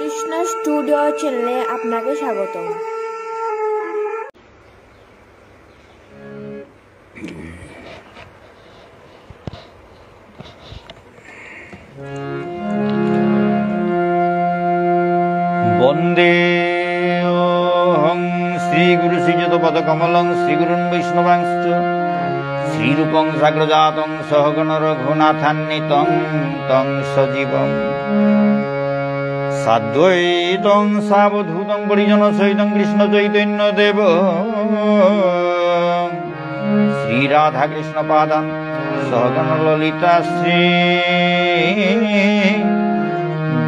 Krishna studio চ্যানেলে আপনাকে স্বাগতম। বন্দে অহং শ্রীগুরু শ্রীযুতপদকমলং শ্রীগুরুন বৈষ্ণবাংশ্চ শ্রীরূপং সাগ্রজাতং সহগণ রঘুনাথান্বিতং তং সজীবং সাদ্বৈতং সাবধূতং পরিজন সহিতং কৃষ্ণ চৈতন্য দেব শ্রীরাধা কৃষ্ণ পাদান সহগণ ললিতা শ্রী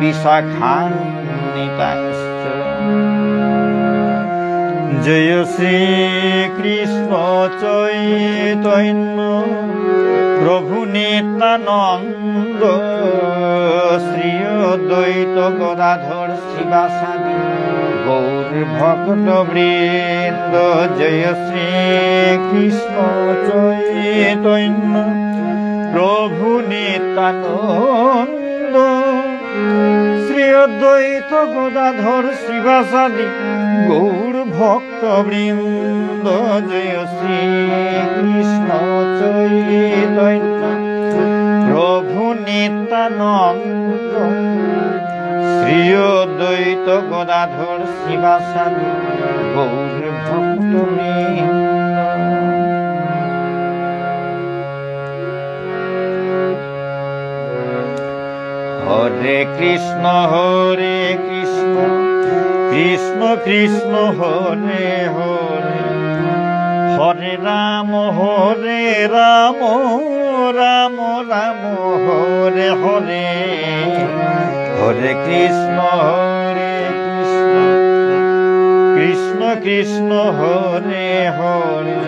বিশাখান্বিতাংশ্চ। জয় শ্রী কৃষ্ণ চৈতন্য প্রভু নিত্যানন্দ শ্রী অদ্বৈত গদাধর শিবাসাদি গৌর ভক্ত বৃন্দ। জয় শ্রী কৃষ্ণ চৈতন্য প্রভু নিত্যানন্দ শ্রী অদ্বৈত গদাধর শিবাসাদি গৌর ভক্ত বৃন্দ। জয় শ্রী কৃষ্ণ চৈতন্য প্রভু নিত্যানন্দ শ্রী অদ্বৈত গদাধর শিবাসাদি গৌর ভক্ত বৃন্দ। হরে কৃষ্ণ কৃষ্ণ কৃষ্ণ হরে হরে, হরে রাম রাম রাম হরে হরে, হরে কৃষ্ণ কৃষ্ণ কৃষ্ণ হরে হরে,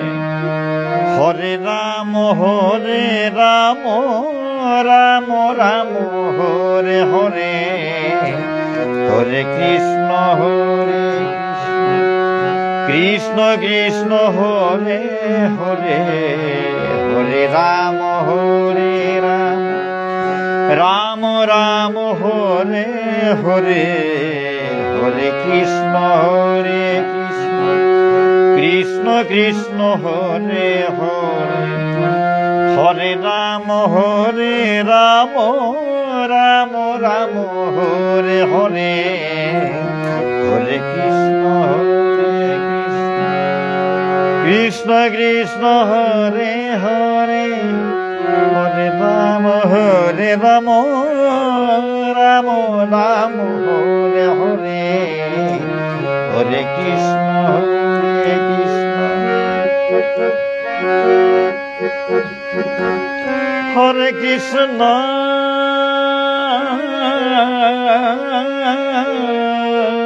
হরে রাম রাম রাম হরে হরে, হরে কৃষ্ণ কৃষ্ণ কৃষ্ণ হরে হরে, হরে রাম রাম রাম হরে হরে, হরে কৃষ্ণ কৃষ্ণ কৃষ্ণ হরে হরে, হরে রাম রাম রাম হরে হরে, হরে কৃষ্ণ কৃষ্ণ কৃষ্ণ হরে হরে, হরে রাম রাম রাম হরে হরে, হরে কৃষ্ণ হরে কৃষ্ণ হরে কৃষ্ণ কৃষ্ণ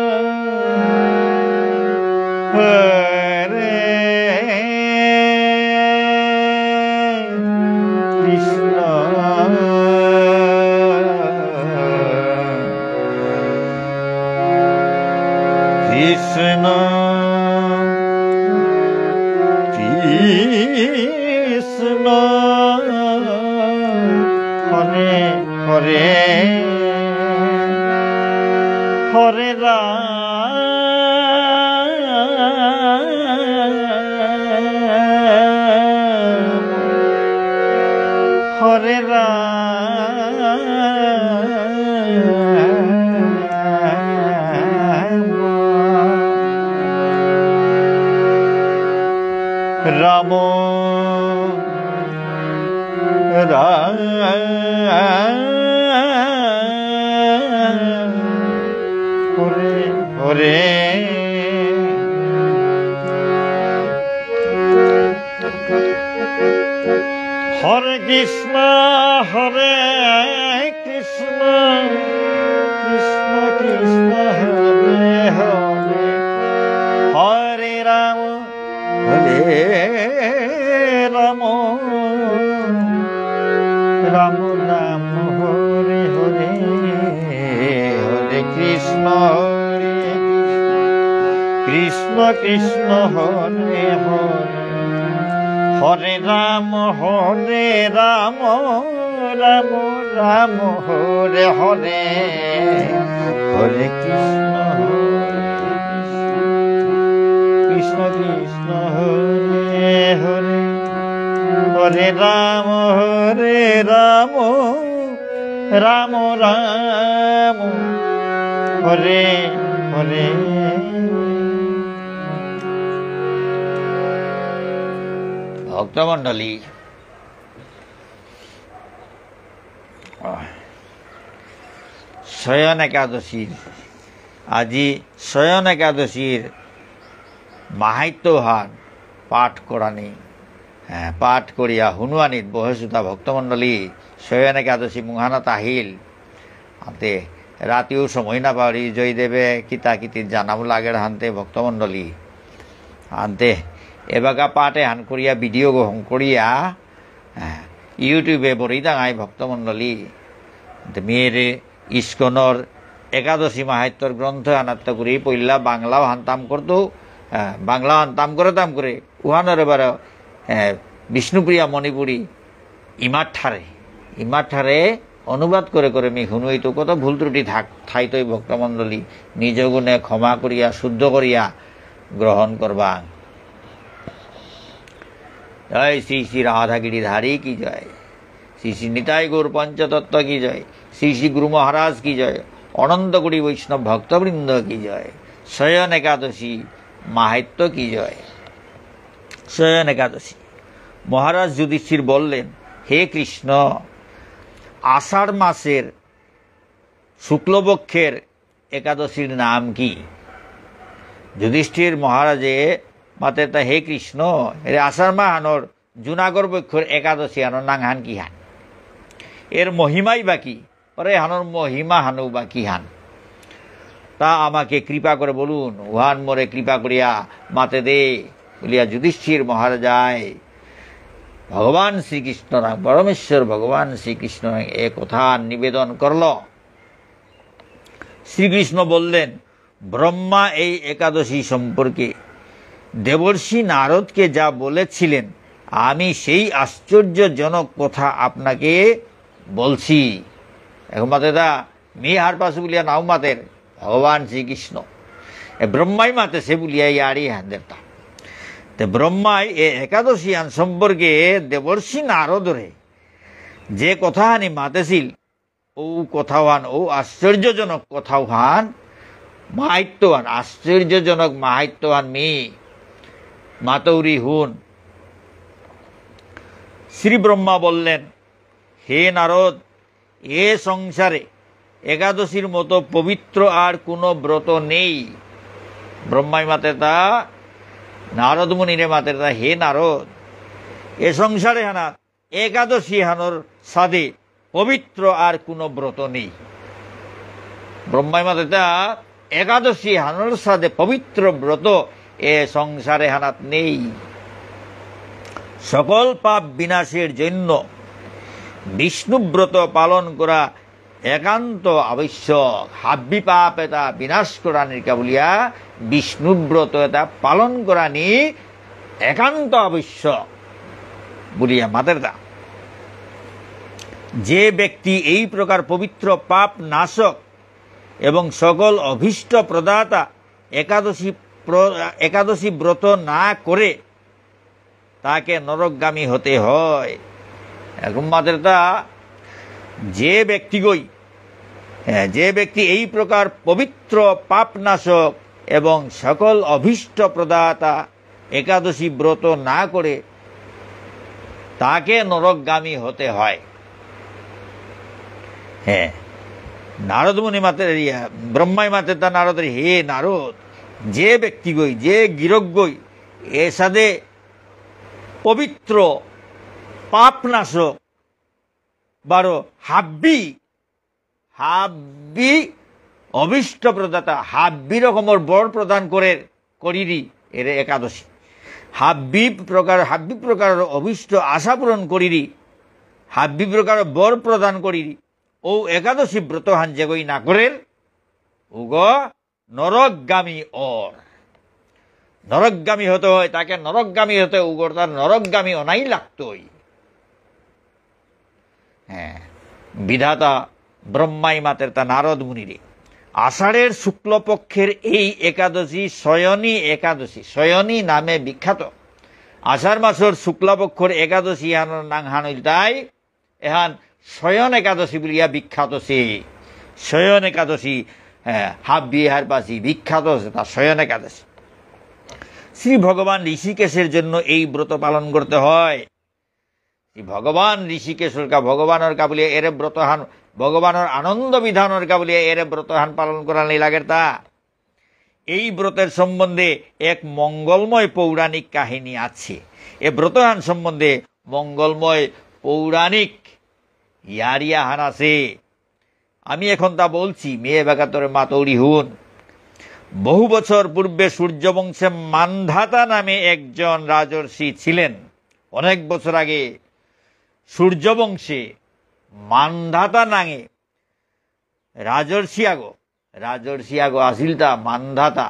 কৃষ্ণ হরে হরে, হরে হরে রাম হরে হরে, হরে কৃষ্ণ কৃষ্ণ কৃষ্ণ হরে হরে, হরে রাম রাম রাম রাম হরে হরে, হরে কৃষ্ণ কৃষ্ণ কৃষ্ণ হরে হরে, হরে রাম রাম রাম হরে হরে হরে কৃষ্ণ কৃষ্ণ কৃষ্ণ হরে হরে হরে রাম রাম রাম হরে হরে। ভক্তমণ্ডলী, শয়ন একাদশীর আজি শয়ন একাদশীর মাহাত্ম্যহান পাঠ করানি পাঠ করিয়া হুনুয়ানিত বহেসুতা ভক্তমণ্ডলী শয়ন একাদশী মুহানত আহিল হাতে রাতিও সময় না পারি জয়দেবে কিতা কিতির জানাব লাগের হানতে ভক্তমণ্ডলী হানতে এবাগা পাঠে হান করিয়া ভিডিও গ্রহণ করিয়া ইউটিউবে বড়ি দাঙাই ভক্তমণ্ডলী মেয়েরে ইস্কনর একাদশী মাহাত্ম্যর গ্রন্থ আনাত্ম করি পইলা বাংলাও হানতাম করতো বাংলা হানতাম করে উহানোর এবার বিষ্ণুপ্রিয়া মণিপুরী ইমাঠারে অনুবাদ করে মি শুনুইতো কত ভুল ত্রুটি থাইতই ভক্তমণ্ডলী নিজ গুণে ক্ষমা করিয়া শুদ্ধ করিয়া গ্রহণ করবা। জয় শ্রী শ্রী রাধাগিরিধারী কি জয়, শ্রী শ্রী নিতাই গৌর পঞ্চতত্ত্ব কি জয়, শ্রী শ্রী গুরু মহারাজ কি জয়, অনন্ত কোটি বৈষ্ণব ভক্তবৃন্দ কি জয়, শয়ন একাদশী মাহাত্ম্য কি জয়। শয়ন একাদশী মহারাজ যুধিষ্ঠির বললেন, হে কৃষ্ণ, আষাঢ় মাসের শুক্লপক্ষের একাদশীর নাম কি? যুধিষ্ঠির মহারাজে মাতে তা, হে কৃষ্ণ, এর আষাঢ় মাহানোর জুনাগর পক্ষের একাদশী হানোর নাং হান কি হান, এর মহিমাই বা কি, পরে হানোর মহিমা হানু বা কি হান, তা আমাকে কৃপা করে বলুন, উহান মোরে কৃপা করিয়া মাতে দে বলিয়া যুধিষ্ঠির মহারাজায় ভগবান শ্রীকৃষ্ণ পরমেশ্বর ভগবান শ্রীকৃষ্ণ এ কথা নিবেদন করল। শ্রীকৃষ্ণ বললেন, ব্রহ্মা এই একাদশী সম্পর্কে দেবর্ষি নারদকে যা বলেছিলেন আমি সেই আশ্চর্যজনক কথা আপনাকে বলছি। এখন মাতে দা মেয়ে হার পাশে বলিয়া নাও মাতের ভগবান শ্রীকৃষ্ণ ব্রহ্মাই মাতে সে বলিয়া ইয়ারি হাঁদের তা ব্রহ্মাই এ একাদশী আন সম্পর্কে দেবর্ষি নারদরে যে কথা হানি মাতেছিল ও কথাও হান ও আশ্চর্যজনক কথাও হান মাহাত্ম্যবান আশ্চর্যজনক মাহাত্ম্যবান মেয়ে মাতৌরি হুন। শ্রী ব্রহ্মা বললেন, হে নারদ, এ সংসারে একাদশীর মতো পবিত্র আর কোনো ব্রত নেই। ব্রহ্মাই মাতে তা নারদ মুনিরে মাতে তা, হে নারদ, এ সংসারে হানা একাদশী হানোর সাদে পবিত্র আর কোনো ব্রত নেই। ব্রহ্মাই মাতে তা একাদশী হানোর সাদে পবিত্র ব্রত এ সংসারে হানাত নেই। সকল পাপ বিনাশের জন্য বিষ্ণুব্রত পালন করা একান্ত আবশ্যক। হাব্বি পাপ এটা বিনাশ করা নিকা বলিয়া বিষ্ণুব্রত এটা পালন করা নি একান্ত আবশ্যক বলিয়া মাতের দা। যে ব্যক্তি এই প্রকার পবিত্র পাপ নাশক এবং সকল অভীষ্ট প্রদাতা একাদশী ব্রত না করে তাকে নরকগামী হতে হয়। এখন মাতের দা যে ব্যক্তি এই প্রকার পবিত্র পাপনাশক এবং সকল অভীষ্ট প্রদাতা একাদশী ব্রত না করে তাকে নরকগামী হতে হয়। হ্যাঁ, নারদ মুনি মাতে ব্রহ্মাই মাতে তা নারদের, হে নারদ, যে ব্যক্তি যে গিরক এ সাদে পবিত্র পাপনাশক বারো হাব্বি অভীষ্ট প্রদাতা হাব্বি রকমের বর প্রদান করিরি এর একাদশী হাব্বি প্রকার অভীষ্ট আশা পূরণ করিরি হাব্বি প্রকার বর প্রদান করিরি ও একাদশী ব্রত হান যেগই না করের উগ নরকগামী নরকগামী হতে হয়। তাকে নরকগামী হতে উগর তার নরকগামী অনাই লাগতই। হ্যাঁ, বিধাতা ব্রহ্মাই মাতের তা নারদ মুনিরে। আষাঢ়ের শুক্লপক্ষের এই একাদশী শয়নী একাদশী, শয়নী নামে বিখ্যাত। আষাঢ় মাসের শুক্লপক্ষর একাদশী এহানোর নাং হানইল তাই এহান শয়ন একাদশী বলিয়া বিখ্যাত। সে শয়ন একাদশী হাফ বিহার পাশি বিখ্যাত আছে তা শয়ন একাদশী। শ্রী ভগবান ঋষিকেশের জন্য এই ব্রত পালন করতে হয়। শ্রী ভগবান ঋষিকেশর কা ভগবানের কা বলিয়া এর ব্রতহান, ভগবানের আনন্দ বিধানের কা বলিয়া এর ব্রতহান পালন করা নেই লাগের তা। এই ব্রতের সম্বন্ধে এক মঙ্গলময় পৌরাণিক কাহিনী আছে। এ ব্রতহান সম্বন্ধে মঙ্গলময় পৌরাণিক ইয়ারিয়াহান আছে। আমি এখন তা বলছি, মেয়ে বেকাতরে মাতৌরি হুন। বহু বছর পূর্বে সূর্যবংশে মান্ধাতা নামে একজন রাজর্ষি ছিলেন। অনেক বছর আগে সূর্যবংশে মান্ধাতা নামে রাজর্ষিয়াগো আসিল তা মান্ধাতা।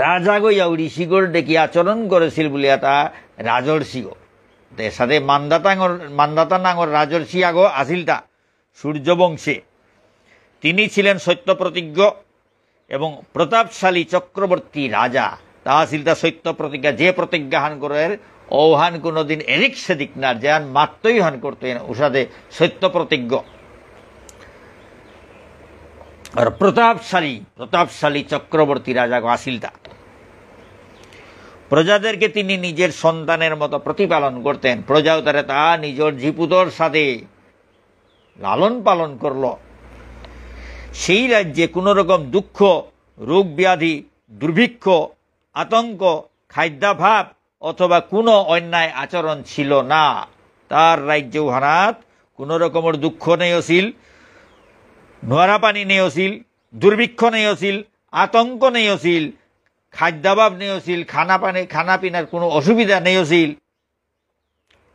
রাজাগো ইয়াও ঋষিগর ডেকি আচরণ করেছিল বলিয়া তা রাজর্ষিগো। সাথে মান্ধাতা নাঙর রাজর্ষিয়াগো আসিল তা সূর্যবংশে। তিনি ছিলেন সত্যপ্রতিজ্ঞ এবং প্রতাপশালী চক্রবর্তী রাজা। তা আসিল তা সত্য প্রতিজ্ঞা। যে প্রতিজ্ঞাহান করে ওহান কোনোদিন এদিক সেদিক না, যেন মাত্রই হান করতেন উষাদে সত্য প্রতিজ্ঞ আর প্রতাপশালী চক্রবর্তী রাজা আসিল তা। প্রজাদেরকে তিনি নিজের সন্তানের মতো প্রতিপালন করতেন। প্রজাও তারা তা নিজের জিপুতর সাথে লালন পালন করল। সেই রাজ্যে কোনো রকম দুঃখ, রোগ ব্যাধি, দুর্ভিক্ষ, আতঙ্ক, খাদ্যাভাব অথবা কোনো অন্যায় আচরণ ছিল না। তার রাজ্য হানাত কোনো রকমের দুঃখ নেই আছিল, নোয়ারা পানি নেই আছিল, দুর্ভিক্ষ নেই আছিল, আতঙ্ক নেই আছিল, খাদ্যাভাব নেই আছিল, খানা পিনার কোনো অসুবিধা নেই আছিল,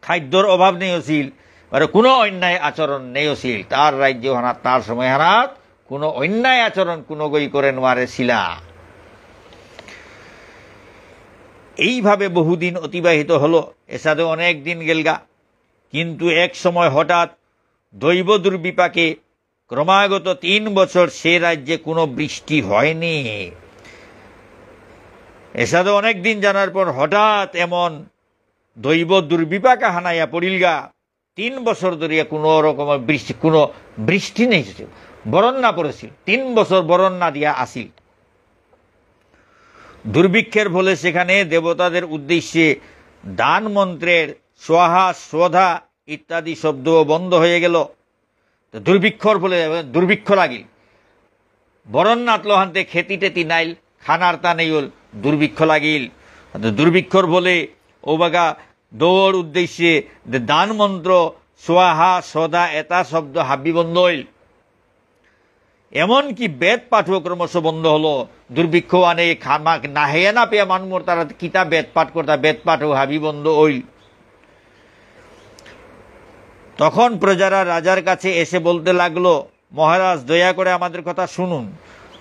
খাদ্যর অভাব নেই আছিল, আর কোনো অন্যায় আচরণ নেই আছিল। তার রাজ্য হানাত, তার সময় হানাত কোনো অন্যায় আচরণ কোনো গই করে নোয়ারে ছিলা। এইভাবে বহুদিন অতিবাহিত হলো। এসাদে অনেক দিন গেলগা। কিন্তু এক সময় হঠাৎ দৈব দুর্বিপাকে ক্রমাগত 3 বছর সে রাজ্যে কোনো বৃষ্টি হয়নি। এসাদে অনেক দিন জানার পর হঠাৎ এমন দৈব দুর্বিপাকা হানাইয়া পড়িলগা। 3 বছর ধরিয়া কোনো রকমের বৃষ্টি নেই, বরণ্যা পড়েছিল। 3 বছর বরণ্যা দিয়া আসিল। দুর্ভিক্ষের ফলে সেখানে দেবতাদের উদ্দেশ্যে দান মন্ত্রের সোহা শ্রদ্ধা ইত্যাদি শব্দও বন্ধ হয়ে গেল। দুর্ভিক্ষর ফলে দুর্ভিক্ষ লাগিল। বরণ্যাত লোহান্তে খেতি টেতি নাইল, খানার তা নেই হল, দুর্ভিক্ষ লাগিল। দুর্ভিক্ষর ফলে ওবাগা দৌড় উদ্দেশ্যে দান মন্ত্র সোহা শ্রদ্ধা এটা শব্দ হাবি বন্ধ হইল। এমনকি বেদ পাঠও ক্রমশ বন্ধ হলো। দুর্ভিক্ষ আনে খামাক নাহে না পেয়ে মানুষ তারা কিতা বেদ পাঠ করতা, বেদ পাঠও হাবি বন্ধ হইল। তখন প্রজারা রাজার কাছে এসে বলতে লাগলো, মহারাজ দয়া করে আমাদের কথা শুনুন।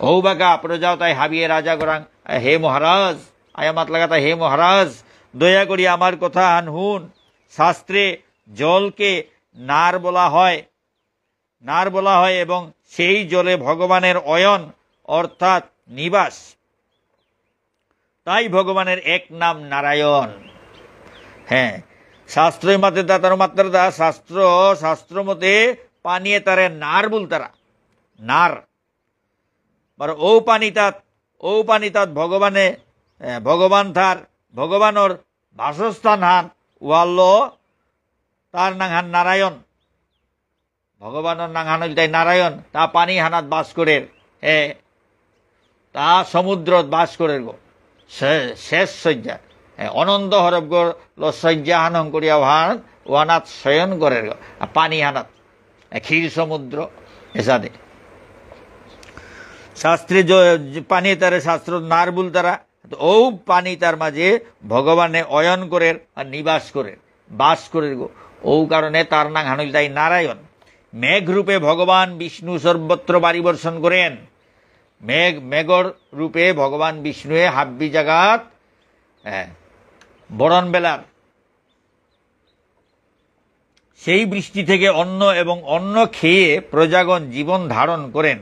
ও বাগা প্রজাও তাই হাবিয়ে রাজা করাং, হে মহারাজ আয়ামাত লাগাতা, হে মহারাজ দয়া করি আমার কথা হুন। শাস্ত্রে জলকে নার বলা হয় এবং সেই জলে ভগবানের অয়ন অর্থাৎ নিবাস। তাই ভগবানের এক নাম নারায়ণ। হ্যাঁ, শাস্ত্র মতে তার মাত্রা শাস্ত্র মতে পানিয়ে তারে নার বল তারা নার ও পানি তাত ভগবানের বাসস্থান হান ওয়াল্ল তার নাং নারায়ণ। ভগবানের নাং হান তাই নারায়ণ। তা পানি হানাত বাস করে, তা সমুদ্রত বাস করে গো শেষ শয্যা অনন্ত হরব গো শয্যা হানং করিয়া ওয়ানাত শয়ন করে গো পানি হানাত ক্ষীর সমুদ্র এসাদে। শাস্ত্রে পানি তারে শাস্ত্র নার বুল তারা ও পানি তার মাঝে ভগবানে অয়ন করে আর নিবাস করে বাস করে গো। ও কারণে তার নাম হানুল তাই নারায়ণ। মেঘ রূপে ভগবান বিষ্ণু সর্বত্র বাড়ি বর্ষণ করেন। মেঘর রূপে ভগবান বিষ্ণুয়ে হাব্বি জাগাত বরণ বেলার সেই বৃষ্টি থেকে অন্ন এবং অন্ন খেয়ে প্রজাগণ জীবন ধারণ করেন।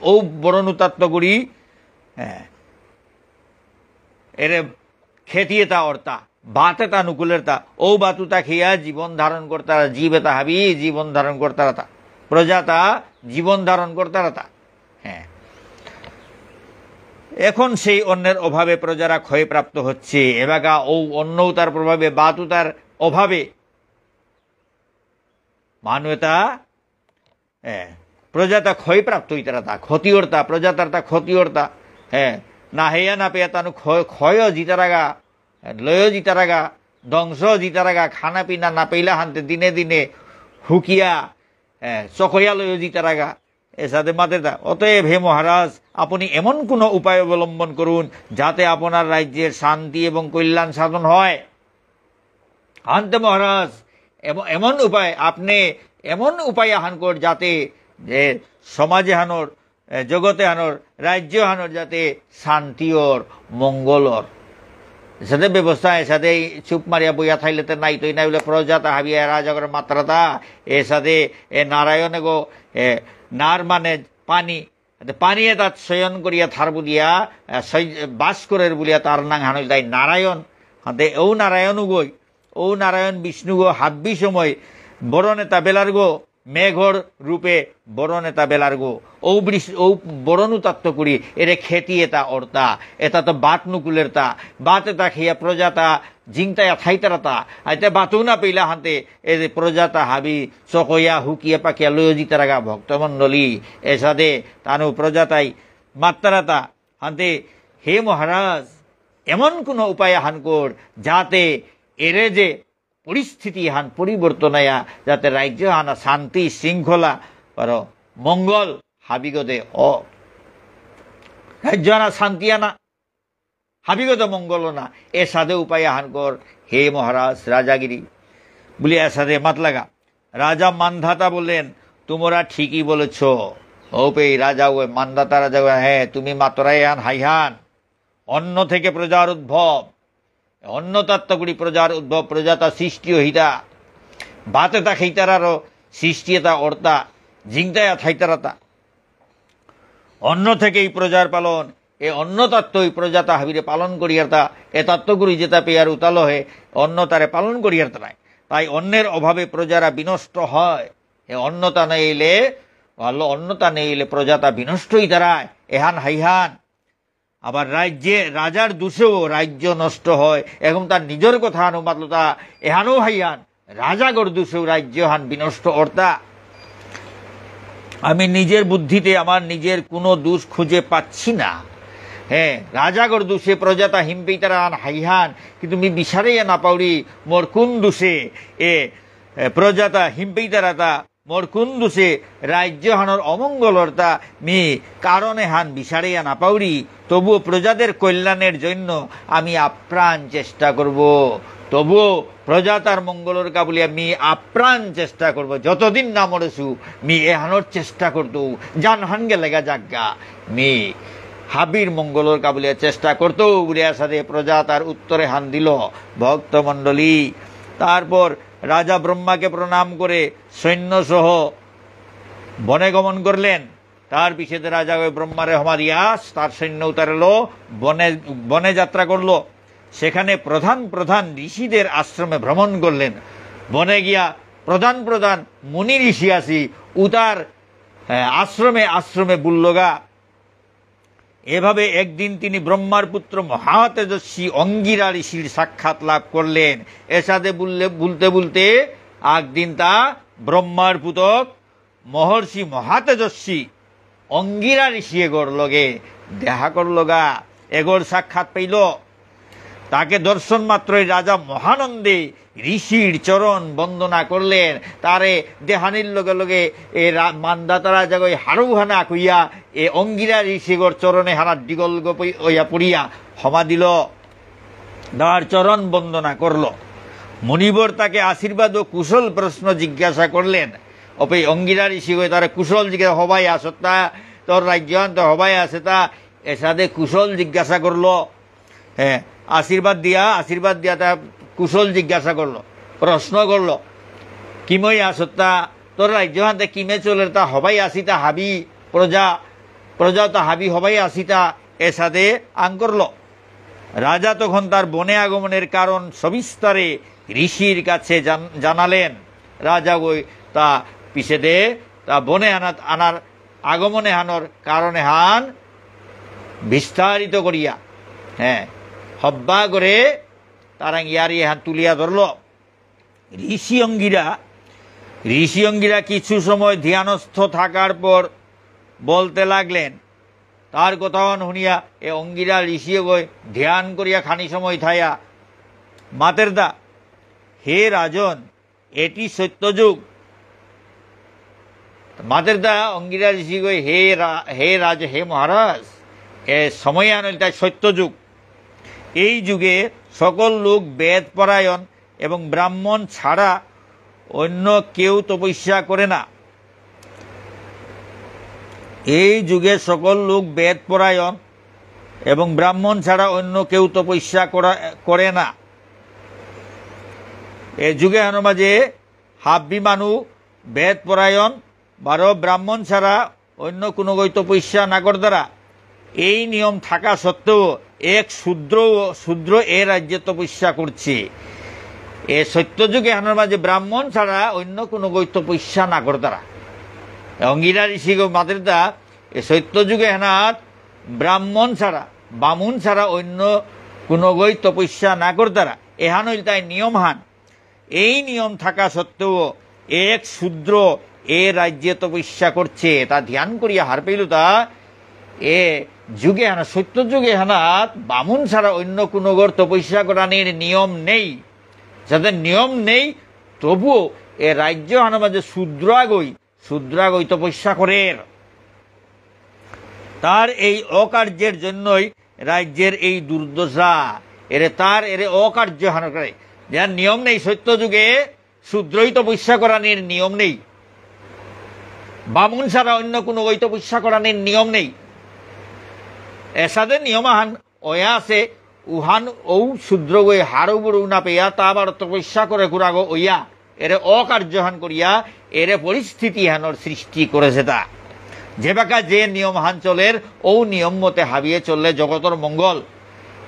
ও বরণুতাত্ত্বগুড়ি এর খেতিয়ে অর্তা বাতে তা নুকুলের তা ও বাতুতা খেয়া জীবন ধারণ করতারা জীবেতা হাবি জীবন ধারণ করতারা তা প্রজাতা জীবন ধারণ করতারা তা। হ্যাঁ, এখন সেই অন্যের অভাবে প্রজারা ক্ষয়প্রাপ্ত হচ্ছে। এবাগা ও অন্যতার প্রভাবে বাতুতার অভাবে মানুষতা প্রজাতা ক্ষয়প্রাপ্ত হইতারা তা ক্ষতিওরতা প্রজাতার তা ক্ষতিওরতা। হ্যাঁ, না হেয়া না পেয়া তানু ক্ষয় জিতারাগা লয় জিতারাগা ধ্বংস জিতারাগা খানা পিনা না পেইলা হানতে দিনে দিনে হুকিয়া চকয়া লয় জিতারাগা এসাদে মাতেদা। অতএব হে মহারাজ, আপনি এমন কোনো উপায় অবলম্বন করুন যাতে আপনার রাজ্যের শান্তি এবং কল্যাণ সাধন হয়। আনতে মহারাজ, এমন উপায় আপনি এমন উপায় আহান কর যাতে যে সমাজে হানোর জগতে হানোর রাজ্য হানোর যাতে শান্তি ওর মঙ্গলর সাথে ব্যবস্থা এসাথে চুপ মারিয়া বইয়া থাইলেতে নাই তৈ নাই বলে প্রজাতা হাবিয়া রাজাগর মাত্রাতা এসাথে এ নারায়ণে গো নার মানে পানি পানি তাত শয়ন করিয়া থার বুলিয়া বাস করের বুলিয়া তার নাং হানই তাই নারায়ণ হাতে ও নারায়ণও গই ও নারায়ণ বিষ্ণু গো হাব্বি সময় বড় নেতা বেলার গো মেঘর রূপে বড় নেতা বেলার গো ও বড়নু তত্ত্ব করি এরে খেতি এটা অর্তা এটা তো বাত নুকুলের তা বাত এটা খেয়া প্রজাতা জিংতায়া থাইতারা তা আইতে বাতু না পেইলা হাতে এ প্রজাতা হাবি চকয়া হুকিয়া পাকিয়া লয় জিতারাগা ভক্তমণ্ডলী এসাদে তানু প্রজাতাই মাত্রাতা হাতে হে মহারাজ এমন কোন উপায় হান কর যাতে এরে যে পরিস্থিতি হান পরিবর্তন আয়া যাতে রাজ্য হানা শান্তি শৃঙ্খলা আর মঙ্গল হাবিগদে রাজ্য আনা শান্তি আনা হাবিগত মঙ্গল না এ সাদে উপায় হান কর হে মহারাজ রাজাগিরি বলি এ সাদে মাত লাগা। রাজা মানধাতা বললেন, তোমরা ঠিকই বলেছ। ও পে রাজা ওই মানধাতা রাজা হ্যাঁ তুমি মাতরাই হান হাইহান অন্য থেকে প্রজার উদ্ভব অন্য তত্ত্বগুলি প্রজার উদ্ভব প্রজাতা সৃষ্টি হিতা বাতে তা খেইতারারও সৃষ্টিতা অর্তা জিংতায়া থাইতারাতা অন্য থেকেই প্রজার পালন এ অন্য তত্ত্বই প্রজাতা হাবিরে পালন করিয়ারতা এ তত্ত্বগুলি যেটা পেয়ার উতাল হয়ে অন্য তারে পালন করিয়ারতা নাই। তাই অন্যের অভাবে প্রজারা বিনষ্ট হয়। এ অন্যতা নেইলে প্রজাতা বিনষ্টই দাঁড়ায় এহান হাইহান। আবার রাজার দোষেও রাজ্য নষ্ট হয় এবং তার নিজের কথা অনুমাতলতা এহানও হাইয়ান রাজাগর দোষেও রাজ্য হান বিনষ্ট অর্থা। আমি নিজের বুদ্ধিতে আমার নিজের কোনো দোষ খুঁজে পাচ্ছি না। হ্যাঁ, রাজাগর দোষে প্রজাতা হিমপেইতারা হান হাইহান কিন্তু মি বিচারেই না পাউরি মোর কোন দোষে এ প্রজাতা হিমপেইতারাতা মোর কোন দোষে রাজ্য হানোর অমঙ্গলতা মি কারণে হান বিচারেই না পাউরি। তবুও প্রজাদের কল্যাণের জন্য আমি আপ্রাণ চেষ্টা করব। তবুও প্রজাতার মঙ্গলের কাবুলিয়া মি আপ্রাণ চেষ্টা করব। যতদিন না মরেছু মি এহানোর চেষ্টা করতো জান হান গেলেগা জাগা মি হাবির মঙ্গলের কাবুলিয়া চেষ্টা করতো বলিয়া সাথে প্রজাতার উত্তরে হান দিল ভক্তমণ্ডলী। তারপর রাজা ব্রহ্মাকে প্রণাম করে সৈন্যসহ বনে গমন করলেন। তার পিছনে রাজা ব্রহ্মারে হমারিয়াস তার সৈন্য উতারলো বনে যাত্রা করলো। সেখানে প্রধান প্রধান ঋষিদের আশ্রমে ভ্রমণ করলেন। বনে গিয়া প্রধান প্রধান মুনি ঋষি আসি উতার আশ্রমে আশ্রমে বুল্লগা। এভাবে একদিন তিনি ব্রহ্মার পুত্র মহাতেজস্বী অঙ্গিরা ঋষির সাক্ষাৎ লাভ করলেন। এসাদে বলতে বলতে একদিন তা ব্রহ্মার পুতক মহর্ষি মহাতেজস্বী অঙ্গিরা ঋষি এগোর লগে দেখা করলগা এগোর সাক্ষাৎ পেইল। তাকে দর্শন মাত্রই রাজা মহানন্দে ঋষির চরণ বন্দনা করলেন। তারে দেহানির লগে লগে এ মানদাতা রাজা হারুহানা কইয়া এ অঙ্গিরা ঋষিগর চরণে হারার ডিগল গইয়া পড়িয়া ক্ষমা দিল, তার চরণ বন্দনা করল। মুনিবর তাকে আশীর্বাদ ও কুশল প্রশ্ন জিজ্ঞাসা করলেন। অপে অঙ্গিরা ঋষি তার কুশল জিজ্ঞাসা হবাই আসতা তোর রাজ্যান্ত হবাই আসে তা এসাদে কুশল জিজ্ঞাসা করলো। হ্যাঁ, আশীর্বাদ দিয়া তা কুশল জিজ্ঞাসা করলো প্রশ্ন করলো। কিমই আসতা তোর রাজ্য হাতে কিমে চলে তা হবাই আসিতা হাবি প্রজা তা হাবি হবাই আসিতা এ সাথে আং করল। রাজা তখন তার বনে আগমনের কারণ সবিস্তারে ঋষির কাছে জানালেন। রাজা গই তা পিছে দে তা বনে আনার আগমনে হানোর কারণে হান বিস্তারিত করিয়া হব্বা করে তারা ইয়ারি হান তুলিয়া ধরল। ঋষি অঙ্গিরা কিছু সময় ধ্যানস্থ থাকার পর বলতে লাগলেন। তার কথা শুনিয়া এ অঙ্গিরা ঋষি গই ধ্যান করিয়া খানি সময় থাইয়া মাতের দা, হে রাজন, এটি সত্যযুগ। মাতের দা অঙ্গিরা ঋষি গই হে রাজ, হে মহারাজ, এ সময় আনল তাই সত্যযুগ। এই যুগে সকল লোক বেদ পরায়ণ এবং ব্রাহ্মণ ছাড়া অন্য কেউ তপস্যা করে না। এই যুগে সকল লোক বেদ পরায়ণ এবং ব্রাহ্মণ ছাড়া অন্য কেউ তপস্যা করে না। এই যুগে হানো মাঝে হাব্বি মানু বেদ পরায়ণ বারো ব্রাহ্মণ ছাড়া অন্য কোনো গই তপস্যা না কর দ্বারা এই নিয়ম থাকা সত্ত্বেও এক শূদ্র এ রাজ্যে তপস্যা করছে। এ সত্যযুগে হানোর মাঝে ব্রাহ্মণ ছাড়া অন্য কোনো গই তপস্যা না কর দ্বারা অঙ্গিরা ঋষি গো মাদের দা এ সত্যযুগে হেনাত ব্রাহ্মণ ছাড়া বামুন ছাড়া অন্য কোনো গই তপস্যা না কর দ্বারা এহান হইল তাই নিয়ম হান। এই নিয়ম থাকা সত্ত্বেও এক শূদ্র এ রাজ্যে তপস্যা করছে তা ধ্যান করিয়া হার পেল। তা এ যুগে হানা সত্য যুগে হানাত বামুন ছাড়া অন্য কোনো গর তপস্যা করানোর নিয়ম নেই। যাদের নিয়ম নেই তবুও এ রাজ্য হানা মাঝে শূদ্রাগই তপস্যা করে। তার এই অকার্যের জন্যই রাজ্যের এই দুর্দশা। এর অকার্য হানা করে, যার নিয়ম নেই। সত্য যুগে শূদ্রই তপস্যা করানোর নিয়ম নেই, বামুন ছাড়া অন্য কোনো ওই তপস্যা করানোর নিয়ম নেই। এসাদের নিয়ম আহান ওয়া আছে উহান ও শূদ্র গই হাড় বুড়ু না পেয়া তা আবার তপস্যা করে ঘুরাগো ওইয়া এর অকার্যহান করিয়া এর পরিস্থিতি হানোর সৃষ্টি করেছে। তা যে বাকা যে নিয়ম হান চলের ও নিয়ম মতে হাবিয়ে চললে জগতর মঙ্গল।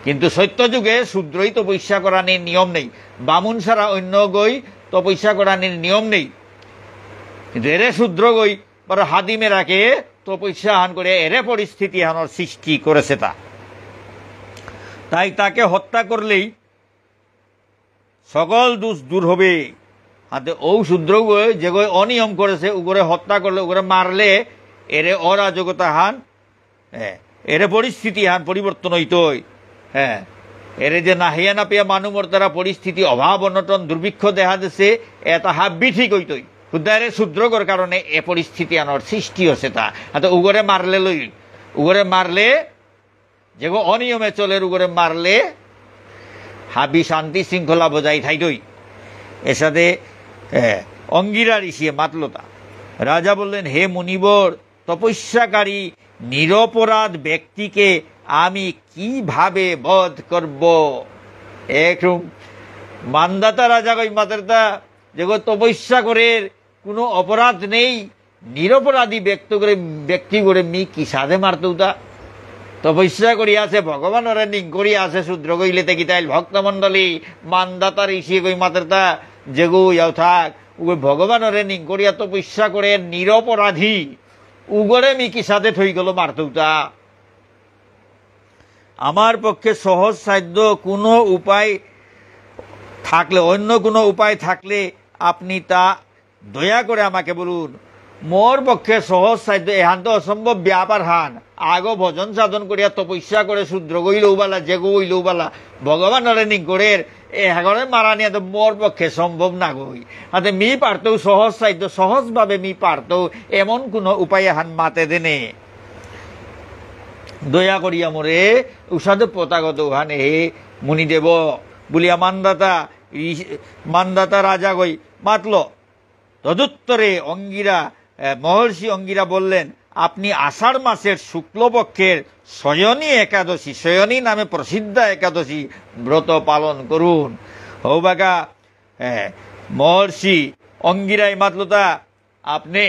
কিন্তু সত্য যুগে শূদ্রই তপস্যা করানোর নিয়ম নেই, বামুন ছাড়া অন্য গই তপস্যা করানোর নিয়ম নেই। কিন্তু এরে শূদ্র গই পরে হাদিমে রাখে তপস্যা হান করে এরে পরিস্থিতি হানোর সৃষ্টি করেছে। তাই তাকে হত্যা করলেই সকল দোষ দূর হবে। হাতে ও শূদ্র গই যে গই অনিয়ম করেছে উগরে হত্যা করলে উগরে মারলে এরে অরাজকতা হান এরে পরিস্থিতি হান পরিবর্তন হইতই। এরে যে নাহিয়া না পেয়া মানুষের দ্বারা পরিস্থিতি অভাব অনটন দুর্ভিক্ষ দেখা দিছে এটা হাব্বি ঠিক হইতই। হুদারে শূদ্রগর কারণে এ পরিস্থিতি আনার সৃষ্টি হচ্ছে। তা হাতে উগরে মারলে যে অনিয়মে চলে উগরে মারলে হাবি শান্তি শৃঙ্খলা বজাই থাইতই। এর সাথে অঙ্গিরা ঋষিয়ে মাতলতা। রাজা বললেন, হে মুনিবর, তপস্যাকারী নিরপরাধ ব্যক্তিকে আমি কিভাবে বধ করব? একরকম মানদাতা রাজা কই মাতারতা যে তপস্যা করে কোনো অপরাধ নেই, নিরপরাধী ব্যক্তি করে মি কি সাধে মারতৌতা? তপস্যা করি আছে ভগবানের নিং করি আছে শূদ্র কইলে তেকি তাইল ভক্তমণ্ডলী মানদাতা ঋষি কই মাতারতা যে গো যাও থাক উগো ভগবানের নিং করিয়া তপস্যা করে নিরপরাধী উগরে মি কি সাথে থই গেল মারতৌতা? আমার পক্ষে সহজ সাধ্য কোনো উপায় থাকলে, অন্য কোনো উপায় থাকলে আপনি তা দয়া করে আমাকে বলুন। মোর পক্ষে সহজ সাধ্য এহান তো অসম্ভব ব্যাপার হান। আগো ভজন সাধন করিয়া তপস্যা করে শূদ্র গইলেও বালা যে গইলেও বালা ভগবান নিং করে এগরে মারা নিয়ে তো মোর পক্ষে সম্ভব না গই। হাতে মি পারতেও সহজ সাধ্য সহজভাবে মি পারতেও এমন কোনো উপায় হান মাতে দেনে দয়া করিয়া মোরে উষাদ পতাগত উহানে হে মুনিদেব বলিয়া মানদাতা রাজা গই মাতল। তদুত্তরে মহর্ষি অঙ্গিরা বললেন, আপনি আষাঢ় মাসের শুক্লপক্ষের শয়নী নামে প্রসিদ্ধ একাদশী ব্রত পালন করুন। হৌবাকা মহর্ষি অঙ্গিরাই মাতলতা আপনি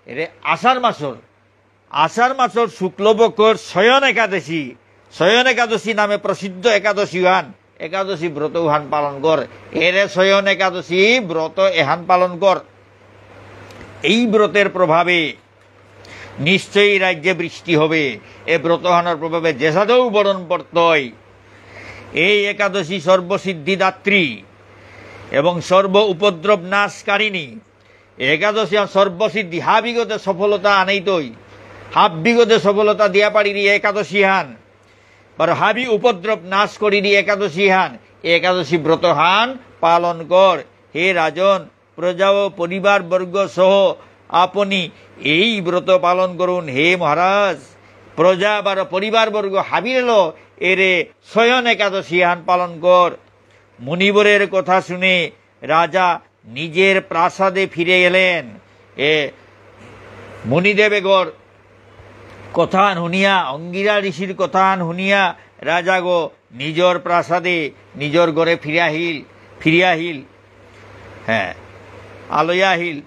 এরে আষাঢ় মাসর শুক্লপক্ষর শয়ন একাদশী নামে প্রসিদ্ধ একাদশী ব্রত উহান পালন কর। এরে শয়ন একাদশী ব্রত এহান পালন কর। এই ব্রতের প্রভাবে নিশ্চয়ই রাজ্যে বৃষ্টি হবে। এ ব্রতহানের প্রভাবে যেসাদেও বরণ পড়তই। এই একাদশী সর্বসিদ্ধিদাত্রী এবং সর্ব উপদ্রব নাশকারিণী একাদশী সর্বসিদ্ধি হাবিগতে সফলতা আনেইতই। হাবিগতে সফলতা দিয়া পারিনি একাদশী হান আর হাবি উপদ্রব নাশ করিনি একাদশী হান। একাদশী ব্রত হান পালন কর। হে রাজন, প্রজা ও পরিবার বর্গ সহ আপনি এই ব্রত পালন করুন। হে মহারাজ, প্রজা বা পরিবার বর্গ হাবিল এরে শয়ন একাদশী হান পালন কর। মুনিবরের কথা শুনে রাজা নিজের প্রাসাদে ফিরে এলেন। এ মুনিদেবেগর কথান শুনিয়া, অঙ্গিরা ঋষির কথান শুনিয়া রাজা গো নিজর প্রাসাদে নিজর ঘরে ফিরিয়াহিল আলয়াহিল।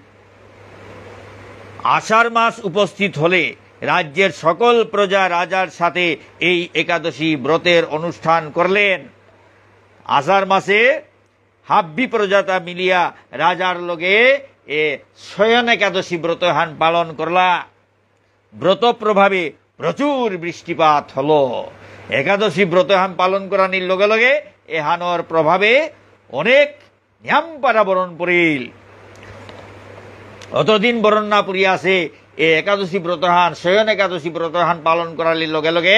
আষাঢ় মাস উপস্থিত হলে রাজ্যের সকল প্রজা রাজার সাথে এই একাদশী ব্রতের অনুষ্ঠান করলেন। আষাঢ় মাসে হাব্বি প্রজাতা মিলিয়া রাজার লগে এ শয়ন একাদশী ব্রত হান পালন করলা। ব্রত প্রভাবে প্রচুর বৃষ্টিপাত হলো। একাদশী ব্রত হান পালন করানির লগে লগে এহানোর প্রভাবে অনেক নিয়ামপাড়া বরণ পড়িল। অতদিন বরণ না পড়িয়াছে এ একাদশী ব্রতহান শয়ন একাদশী ব্রতহান পালন করালির লগে লগে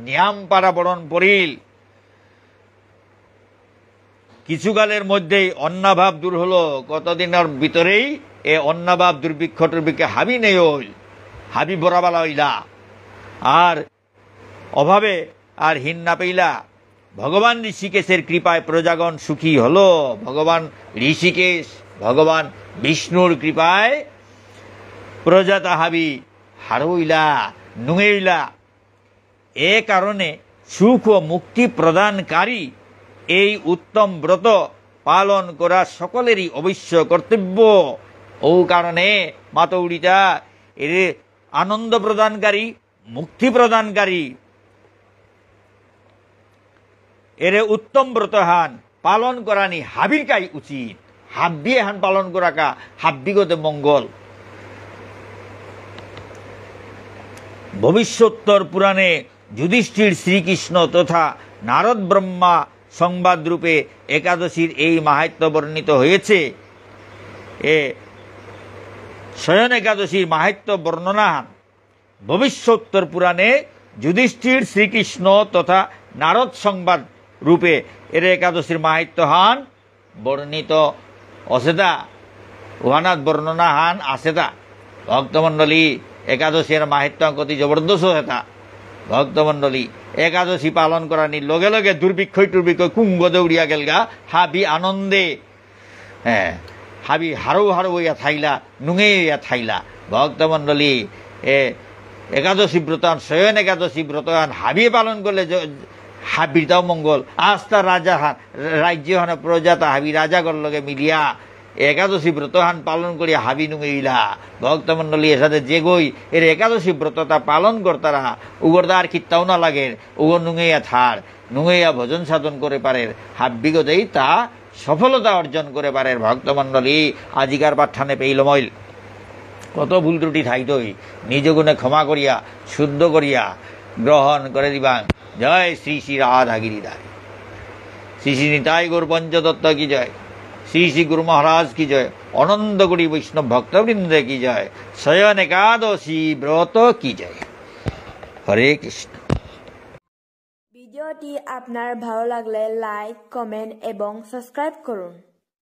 নিয়ামপাড়া বরণ পড়িল। কিছুকালের মধ্যেই অন্নাভাব দূর হলো। কতদিনের ভিতরেই এ অন্নাভাব দুর্ভিক্ষ টুর্ভিক্ষে হাবি নেই হইল, হাবি বরাবালা হইলা আর অভাবে আর হিন না পেইলা। ভগবান ঋষিকেশের কৃপায় প্রজাগণ সুখী হলো। ভগবান ঋষিকেশ ভগবান বিষ্ণুর কৃপায় প্রজা তাহাবি হারইলা নুঙেইলা। এ কারণে সুখ ও মুক্তি প্রদানকারী এই উত্তম ব্রত পালন করা সকলেরই অবশ্য কর্তব্য। ও কারণে মাতৌড়িটা এর আনন্দ প্রদানকারী, মুক্তি প্রদানকারী এর উত্তম ব্রত হান পালন করানি হাবিরকাই উচিত। হাব্বি হান পালন করাকা হাব্বিগতে মঙ্গল। ভবিষ্যোত্তর পুরাণে যুধিষ্ঠির শ্রীকৃষ্ণ তথা নারদ ব্রহ্মা সংবাদ রূপে একাদশীর এই মাহাত্ম্য বর্ণিত হয়েছে। এ শয়ন একাদশীর মাহাত্ম্য বর্ণনা ভবিষ্যোত্তর পুরাণে যুধিষ্ঠির শ্রীকৃষ্ণ তথা নারদ সংবাদ রূপে এর একাদশীর মাহাত্ম্য হান বর্ণিত অসেদা ওহানাথ বর্ণনা হান আসেদা। ভক্তমণ্ডলী একাদশীর মাহাত্ম্য কতি জবরদস্ত হেতা। ভক্তমণ্ডলী একাদশী পালন করানির লগে লগে দুর্ভিক্ষ টুর্ভিক্ষ কুম্ভ দৌড়িয়া গেলগা। হাবি আনন্দে হাবি হারৌ হইয়া থাইলা, নুঙে হইয়া থাইলা। ভক্তমণ্ডলী একাদশী ব্রতান শয়ন একাদশী ব্রতান হাবি পালন করলে হাবিরটাও মঙ্গল। আস্তা রাজা রাজ্য হান প্রজা তা হাবি রাজাগর লগে মিলিয়া একাদশী ব্রতহান পালন করিয়া হাবি নুঙেইলা। ভক্তমণ্ডলী এর সাথে যে গই এর একাদশী ব্রততা পালন করতারা উগরদা আর কিত্তাও না লাগের। উগর নুঙেইয়া থার নুঙেইয়া ভজন সাধন করে পারের হাব্বিগতেই তা সফলতা অর্জন করে পারের। ভক্তমণ্ডলী আজিকার পাঠানে পেইল মইল কত ভুল ত্রুটি থাইতই নিজ গুণে ক্ষমা করিয়া শুদ্ধ করিয়া গ্রহণ করে দিবা। জয় শ্রী শ্রী রাধা গিরিধারী, শ্রী শ্রী নিতাই গৌর পঞ্চদত্ত কি জয়, শ্রী শ্রী গুরু মহারাজ কি জয়, অনন্ত কোটি বৈষ্ণব ভক্তবৃন্দ কি জয়, শয়ন একাদশী ব্রত কি জয়। হরে কৃষ্ণ। ভিডিওটি আপনার ভালো লাগলে লাইক, কমেন্ট এবং সাবস্ক্রাইব করুন।